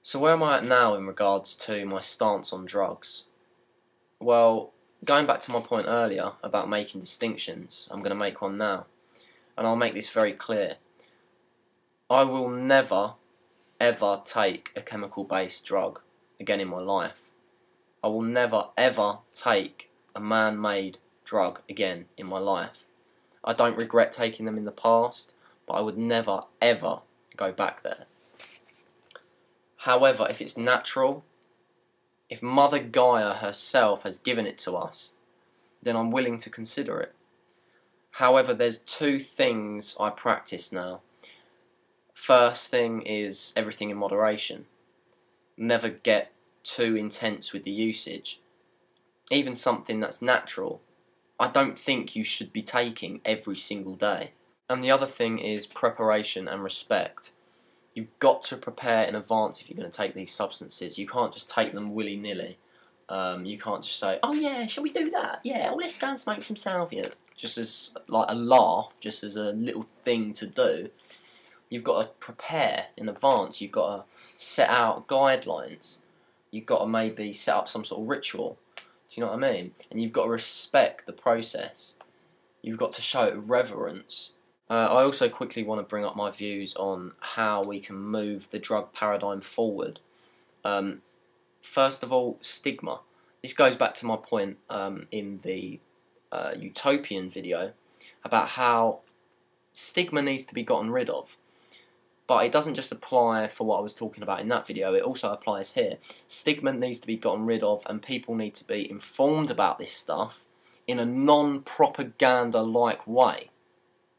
So where am I at now in regards to my stance on drugs? Well, going back to my point earlier about making distinctions, I'm going to make one now. And I'll make this very clear. I will never, ever take a chemical-based drug again in my life. I will never, ever take a man-made drug again in my life. I don't regret taking them in the past, but I would never, ever go back there. However, if it's natural, if Mother Gaia herself has given it to us, then I'm willing to consider it. However, there's two things I practice now. First thing is everything in moderation. Never get too intense with the usage. Even something that's natural, I don't think you should be taking every single day. And the other thing is preparation and respect. You've got to prepare in advance if you're going to take these substances. You can't just take them willy-nilly. You can't just say, oh yeah, shall we do that? Yeah, well, let's go and smoke some salvia. Just as like a laugh, just as a little thing to do. You've got to prepare in advance. You've got to set out guidelines. You've got to maybe set up some sort of ritual. Do you know what I mean? And you've got to respect the process. You've got to show it reverence. I also quickly want to bring up my views on how we can move the drug paradigm forward. First of all, stigma. This goes back to my point in the utopian video about how stigma needs to be gotten rid of. But it doesn't just apply for what I was talking about in that video, it also applies here. Stigma needs to be gotten rid of, and people need to be informed about this stuff in a non-propaganda-like way.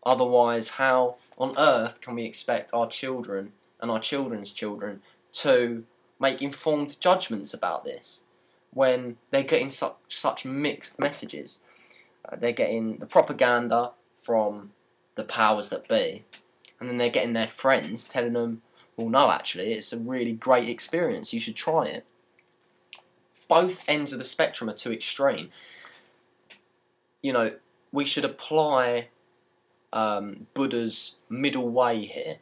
Otherwise, how on earth can we expect our children and our children's children to make informed judgments about this when they're getting such mixed messages? They're getting the propaganda from the powers that be, and then they're getting their friends telling them, well, no, actually, it's a really great experience, you should try it. Both ends of the spectrum are too extreme. You know, we should apply Buddha's middle way here.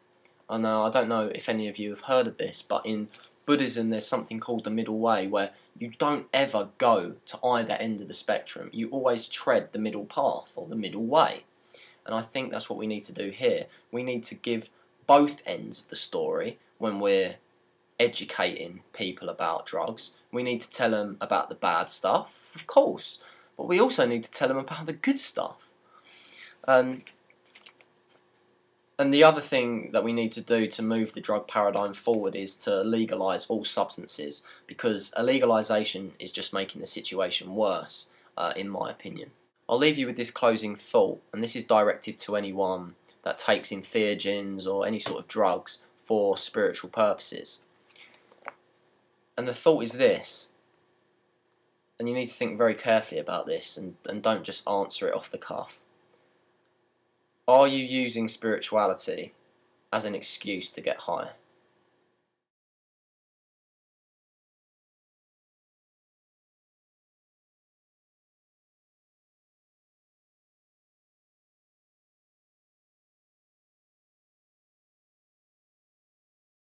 I don't know if any of you have heard of this, but in Buddhism there's something called the middle way, where you don't ever go to either end of the spectrum. You always tread the middle path, or the middle way. And I think that's what we need to do here. We need to give both ends of the story when we're educating people about drugs. We need to tell them about the bad stuff, of course, but we also need to tell them about the good stuff. And the other thing that we need to do to move the drug paradigm forward is to legalise all substances, because a legalisation is just making the situation worse, in my opinion. I'll leave you with this closing thought, and this is directed to anyone that takes entheogens or any sort of drugs for spiritual purposes. And the thought is this, and you need to think very carefully about this, and don't just answer it off the cuff. Are you using spirituality as an excuse to get high?